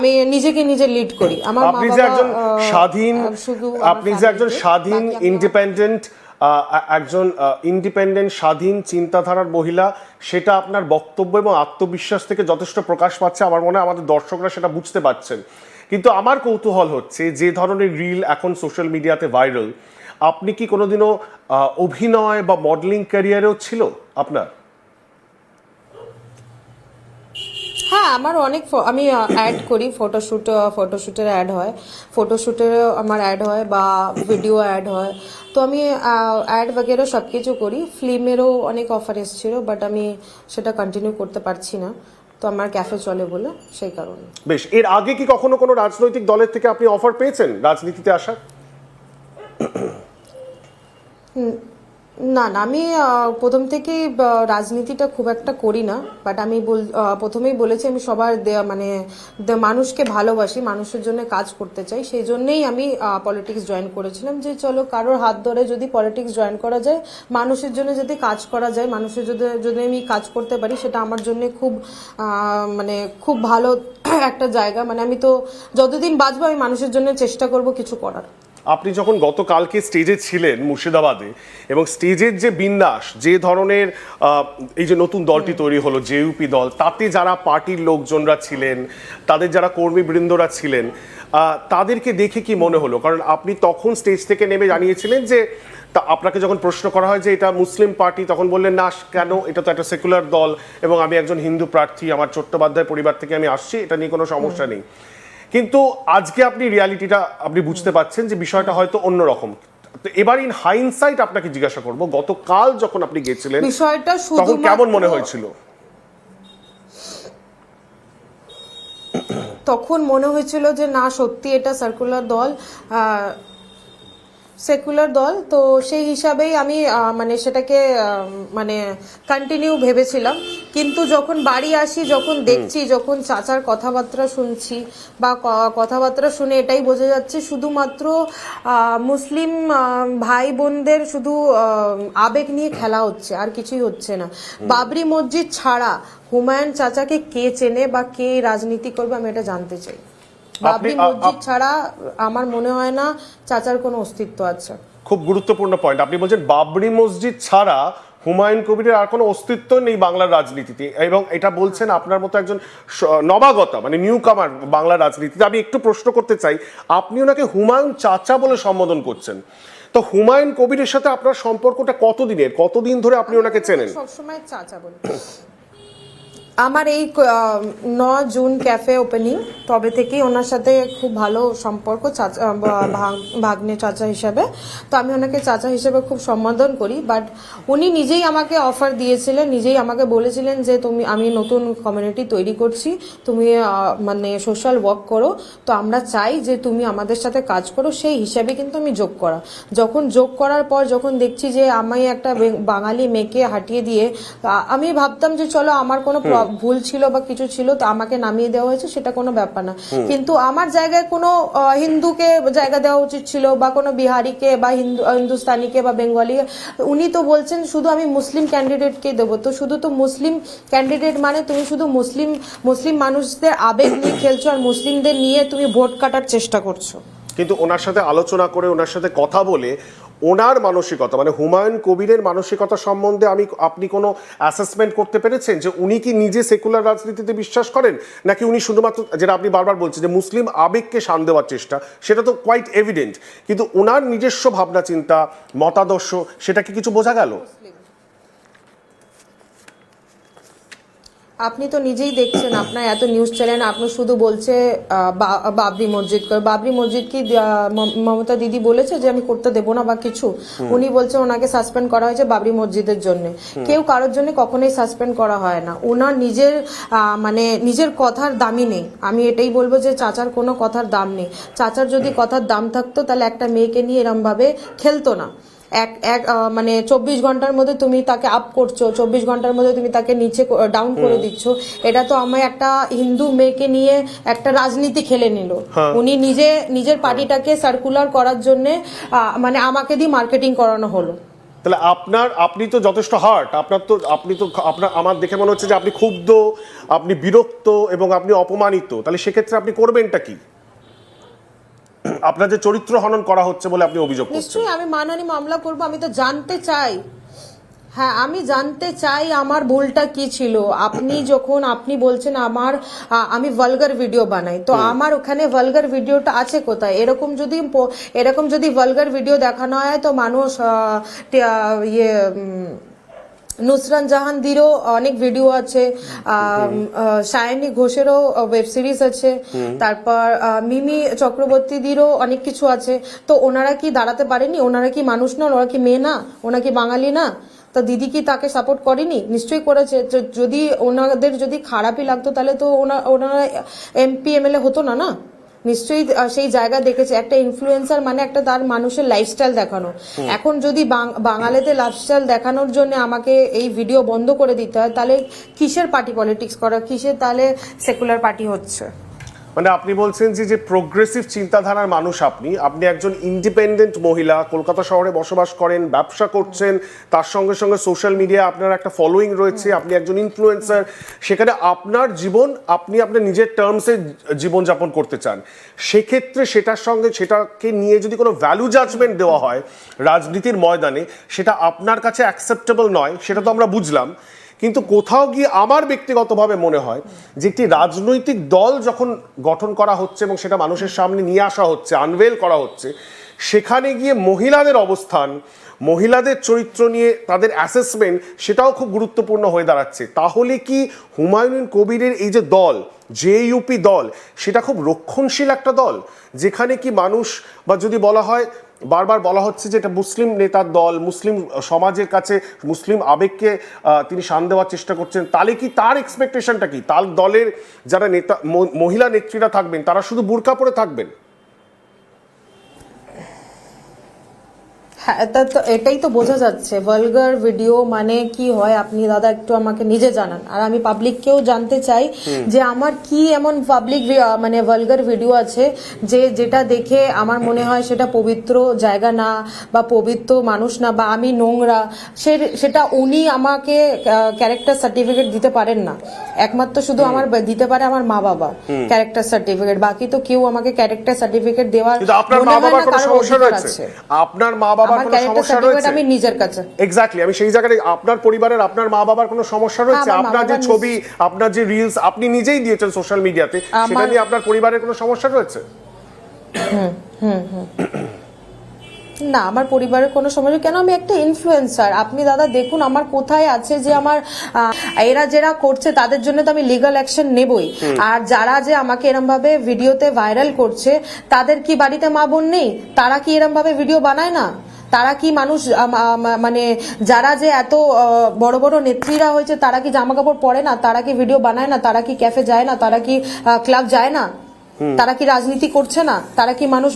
আমি নিজেকে নিজে লিড করি। আমার আপনি যে একজন স্বাধীন, আপনি যে একজন স্বাধীন ইন্ডিপেন্ডেন্ট একজন ইন্ডিপেন্ডেন্ট স্বাধীন চিন্তাধারার মহিলা, সেটা আপনার বক্তব্য এবং আত্মবিশ্বাস থেকে যথেষ্ট প্রকাশ পাচ্ছে। আমার মনে হয় আমাদের দর্শকরা সেটা বুঝতে পারছেন। কিন্তু আমার কৌতূহল হচ্ছে, যে ধরনের রিল এখন সোশ্যাল মিডিয়াতে ভাইরাল, আপনি কি কোনোদিনও অভিনয় বা মডেলিং ক্যারিয়ারেও ছিল আপনার? হ্যাঁ, আমার অনেক আমি অ্যাড করি, ফটোশ্যুটের অ্যাড হয়, ফটোশ্যুটেরও আমার অ্যাড হয় বা ভিডিও অ্যাড হয়। তো আমি অ্যাড বগেরা সব কিছু করি। ফিল্মেরও অনেক অফার এসেছিল, বাট আমি সেটা কন্টিনিউ করতে পারছি না। তো আমার ক্যাফে চলে বলে সেই কারণে। বেশ, এর আগে কি কখনো কোনো রাজনৈতিক দলের থেকে আপনি অফার পেয়েছেন রাজনীতিতে আসার? না না, আমি প্রথম থেকেই রাজনীতিটা খুব একটা করি না, বাট আমি প্রথমেই বলেছি আমি সবার মানে মানুষকে ভালোবাসি, মানুষের জন্য কাজ করতে চাই। সেই জন্যেই আমি পলিটিক্স জয়েন করেছিলাম, যে চলো কারোর হাত ধরে যদি পলিটিক্স জয়েন করা যায়, মানুষের জন্য যদি কাজ করা যায়, মানুষের যদি আমি কাজ করতে পারি, সেটা আমার জন্য খুব মানে খুব ভালো একটা জায়গা। মানে আমি তো যতদিন বাঁচবো আমি মানুষের জন্য চেষ্টা করব কিছু করার। আপনি যখন গতকালকে স্টেজে ছিলেন মুর্শিদাবাদে, এবং স্টেজের যে বিন্যাস, যে ধরনের এই যে নতুন দলটি তৈরি হলো জেইউপি দল, তাতে যারা পার্টির লোকজনরা ছিলেন, তাদের যারা কর্মীবৃন্দরা ছিলেন, তাদেরকে দেখে কি মনে হলো? কারণ আপনি তখন স্টেজ থেকে নেমে জানিয়েছিলেন যে, তা আপনাকে যখন প্রশ্ন করা হয় যে এটা মুসলিম পার্টি, তখন বললেন না কেন, এটা তো একটা সেকুলার দল এবং আমি একজন হিন্দু প্রার্থী, আমার চট্টোপাধ্যায় পরিবার থেকে আমি আসছি, এটা নিয়ে কোনো সমস্যা নেই। কিন্তু আজকে আপনি রিয়ালিটিটা আপনি বুঝতে পারছেন যে বিষয়টা হয়তো অন্যরকম। তো এবার ইন হাইন্ডসাইট আপনাকে জিজ্ঞাসা করব, গতকাল যখন আপনি গেছিলেন বিষয়টা তখন কেমন মনে হয়েছিল? তখন মনে হয়েছিল যে না, সত্যি এটা সেকুলার দল। তো সেই হিসাবেই আমি মানে সেটাকে মানে কন্টিনিউ ভেবেছিলাম। কিন্তু যখন বাড়ি আসি, যখন দেখছি, যখন চাচার কথাবার্তা শুনছি বা কথাবার্তা শুনে এটাই বোঝা যাচ্ছে শুধুমাত্র মুসলিম ভাই বোনদের শুধু আবেগ নিয়ে খেলা হচ্ছে, আর কিছুই হচ্ছে না। বাবরি মসজিদ ছাড়া হুমায়ুন চাচাকে কে চেনে বা কে রাজনীতি করবে, আমি এটা জানতে চাই। বাবরি মসজিদ ছাড়া আমার মনে হয় না চাচার কোনো অস্তিত্ব আছে। খুব গুরুত্বপূর্ণ পয়েন্ট আপনি বলছেন, বাবরি মসজিদ ছাড়া হুমায়ুন কবিরের আর কোনো অস্তিত্ব নেই বাংলার রাজনীতিতে, এবং এটা বলছেন আপনার মতো একজন নবাগতা, মানে নিউ কামার বাংলার রাজনীতিতে। আমি একটু প্রশ্ন করতে চাই, আপনি ওনাকে হুমায়ুন চাচা বলে সম্বোধন করছেন, তো হুমায়ুন কবিরের সাথে আপনার সম্পর্কটা কতদিন ধরে আপনি ওনাকে চেনেন? সবসময় চাচা বলি। আমার এই 9 জুন ক্যাফে ওপেনিং, তবে থেকেই ওনার সাথে খুব ভালো সম্পর্ক, চাচা ভাগ্নে চাচা হিসাবে। তো আমি ওনাকে চাচা হিসেবে খুব সম্বোধন করি। বাট উনি নিজেই আমাকে অফার দিয়েছিলেন, নিজেই আমাকে বলেছিলেন যে আমি নতুন কমিউনিটি তৈরি করছি, তুমি মানে সোশ্যাল ওয়ার্ক করো, তো আমরা চাই যে তুমি আমাদের সাথে কাজ করো। সেই হিসাবে কিন্তু আমি যোগ করার পর যখন দেখছি যে আমি একটা বাঙালি মেয়েকে হাঁটিয়ে দিয়ে, আমি ভাবতাম যে চলো আমার কোনো ভুল ছিল বা কিছু ছিল, তো আমাকে নামিয়ে দেওয়া হয়েছে, সেটা কোনো ব্যাপার না। কিন্তু আমার জায়গায় কোনো হিন্দুকে জায়গা দেওয়া উচিত ছিল, বা কোনো বিহারিকে বা হিন্দুস্তানিকে বা বেঙ্গলি। উনি তো বলছেন শুধু আমি মুসলিম ক্যান্ডিডেটকে দেবো। তো শুধু তো মুসলিম ক্যান্ডিডেট মানে তুমি শুধু মুসলিম মানুষদের আবেগ নিয়ে খেলছো, আর মুসলিমদের নিয়ে তুমি ভোট কাটার চেষ্টা করছো। কিন্তু ওনার সাথে আলোচনা করে, ওনার সাথে কথা বলে, ওনার মানসিকতা মানে হুমায়ুন কবিরের মানসিকতা সম্বন্ধে আপনি কোনো অ্যাসেসমেন্ট করতে পেরেছেন যে উনি কি নিজে সেকুলার রাজনীতিতে বিশ্বাস করেন, নাকি উনি শুধুমাত্র, যেটা আপনি বারবার বলছেন যে মুসলিম আবেগকে শান দেওয়ার চেষ্টা, সেটা তো কোয়াইট এভিডেন্ট, কিন্তু ওনার নিজস্ব ভাবনা চিন্তা, মতাদর্শ, সেটা কি কিছু বোঝা গেল? আপনি তো নিজেই দেখছেন, আপনার এত নিউজ চ্যানেল, আপনি শুধু বলছে বাবরি মসজিদ করে। বাবরি মসজিদ কি মমতা দিদি বলেছে যে আমি করতে দেবো না বা কিছু? উনি বলছে ওনাকে সাসপেন্ড করা হয়েছে বাবরি মসজিদের জন্য। কেউ কারোর জন্য কখনোই সাসপেন্ড করা হয় না। ওনার মানে নিজের কথার দামই নেই। আমি এটাই বলবো যে চাচার কোনো কথার দাম নেই। চাচার যদি কথার দাম থাকতো, তাহলে একটা মেয়েকে নিয়ে এরম ভাবে খেলতো না। মানে 24 ঘন্টার মধ্যে তুমি তাকে আপ করছো, 24 ঘন্টার মধ্যে তুমি তাকে নিচে ডাউন করে দিচ্ছ। এটা তো আমি একটা হিন্দু মেয়েকে নিয়ে একটা রাজনীতি খেলে নিল। উনি নিজের পার্টিটাকে সার্কুলার করার জন্য মানে আমাকে দিয়ে মার্কেটিং করানো হলো। তাহলে আপনি তো যথেষ্ট হার্ট, আপনার আমার দেখে মনে হচ্ছে যে আপনি ক্ষুব্ধ, আপনি বিরক্ত এবং আপনি অপমানিত। তাহলে সেক্ষেত্রে আপনি করবেনটা কি? আপনার যে চরিত্র হনন করা হচ্ছে বলে আপনি অভিযোগ করছেন। নিশ্চয়ই আমি মানহানি মামলা করব। আমি তো জানতে চাই, হ্যাঁ আমি জানতে চাই আমার ভুলটা কি ছিল। আপনি বলছেন আমি ভালগার ভিডিও বানাই, তো আমার ওখানে ভালগার ভিডিওটা আছে কোথায়? এরকম যদি ভালগার ভিডিও দেখানো হয় তো মানুষ নুসরাত জাহানদিরও অনেক ভিডিও আছে, সায়নী ঘোষেরও ওয়েব সিরিজ আছে, তারপর মিমি চক্রবর্তীদেরও অনেক কিছু আছে। তো ওনারা কি দাঁড়াতে পারেনি? ওনারা কি মানুষ না? ওনারা কি মেয়ে না? ওনারা কি বাঙালি না? তা দিদি কি তাকে সাপোর্ট করেনি? নিশ্চয়ই করেছে। যদি ওনাদের যদি খারাপই লাগতো তাহলে তো ওনারা এমপি এমএলএ হতো না, না? নিশ্চয়ই সেই জায়গা দেখেছে। একটা ইনফ্লুয়েন্সার মানে একটা তার মানুষের লাইফস্টাইল দেখানো। এখন যদি বাঙালিদের লাইফস্টাইল দেখানোর জন্য আমাকে এই ভিডিও বন্ধ করে দিতে হয়, তাহলে কিসের পার্টি পলিটিক্স করা, কিসের তাহলে সেকুলার পার্টি হচ্ছে? মানে আপনি বলছেন যে প্রোগ্রেসিভ চিন্তাধারার মানুষ, আপনি একজন ইন্ডিপেন্ডেন্ট মহিলা, কলকাতা শহরে বসবাস করেন, ব্যবসা করছেন, তার সঙ্গে সঙ্গে সোশ্যাল মিডিয়া আপনার একটা ফলোয়িং রয়েছে, আপনি একজন ইনফ্লুয়েন্সার। সেখানে আপনার জীবন আপনি আপনার নিজের টার্মসে জীবনযাপন করতে চান। সেক্ষেত্রে সেটাকে নিয়ে যদি কোনো ভ্যালু জাজমেন্ট দেওয়া হয় রাজনীতির ময়দানে, সেটা আপনার কাছে অ্যাকসেপ্টেবল নয়, সেটা তো আমরা বুঝলাম। কিন্তু কোথাও গিয়ে আমার ব্যক্তিগতভাবে মনে হয় যে একটি রাজনৈতিক দল যখন গঠন করা হচ্ছে এবং সেটা মানুষের সামনে নিয়ে আসা হচ্ছে, আনভেল করা হচ্ছে, সেখানে গিয়ে মহিলাদের অবস্থান, মহিলাদের চরিত্র নিয়ে তাদের অ্যাসেসমেন্ট, সেটাও খুব গুরুত্বপূর্ণ হয়ে দাঁড়াচ্ছে। তাহলে কি হুমায়ুন কবিরের এই যে দল, জেইউপি দল, সেটা খুব রক্ষণশীল একটা দল, যেখানে কি মানুষ, বা যদি বলা হয়, বারবার বলা হচ্ছে যে এটা মুসলিম নেতার দল, মুসলিম সমাজের কাছে মুসলিম আবেগকে তিনি শান দেওয়ার চেষ্টা করছেন, তাহলে কি তার এক্সপেকটেশনটা কি? তার দলের যারা নেতা, মহিলা নেত্রীরা থাকবেন, তারা শুধু বুরকা পরে থাকবেন? হ্যাঁ, এটাই তো বোঝা যাচ্ছে। ভালগার ভিডিও মানে কি হয় আপনি দাদা একটু আমাকে নিজে জানান, আর আমি পাবলিককেও জানতে চাই যে আমার কি এমন পাবলিক মানে ভালগার ভিডিও আছে যেটা দেখে আমার মনে হয় সেটা পবিত্র জায়গা না, বা পবিত্র মানুষ না, বা আমি নোংরা। সেটা উনি আমাকে ক্যারেক্টার সার্টিফিকেট দিতে পারেন না। একমাত্র শুধু আমার দিতে পারে আমার মা বাবা ক্যারেক্টার সার্টিফিকেট, বাকি তো কেউ আমাকে ক্যারেক্টার সার্টিফিকেট দেওয়ার মনে হয় না কারোর অধিকার আছে। আপনার মা বাবা কোনো সমস্যা রয়েছে? আমি নিজের কাছে এক্স্যাক্টলি, আমি সেই জায়গায়, আপনার পরিবারের আপনার মা বাবার কোনো সমস্যা রয়েছে? আপনার যে ছবি, আপনার যে রিলস আপনি নিজেই দিয়েছেন সোশ্যাল মিডিয়াতে, সেটা নিয়ে আপনার পরিবারের কোনো সমস্যা রয়েছে? না, আমার পরিবারের কোনো সমস্যা কেন? আমি একটা ইনফ্লুয়েন্সার। আপনি দাদা দেখুন আমার কোথায় আছে যে আমার এরা যারা করছে তাদের জন্য তো আমি লিগ্যাল অ্যাকশন নেবই। আর যারা যে আমাকে এরম ভাবে ভিডিওতে ভাইরাল করছে, তাদের কি বাড়িতে মা বোন নেই? তারা কি এরম ভাবে ভিডিও বানায় না? তারা কি মানুষ, মানে যারা যে এত বড় বড় নেত্রীরা হয়েছে, তারা কি জামা কাপড় পরে না? তারা কি ভিডিও বানায় না? তারা কি ক্যাফে যায় না? তারা কি ক্লাব যায় না? তারা কি রাজনীতি করছে না? তারা কি মানুষ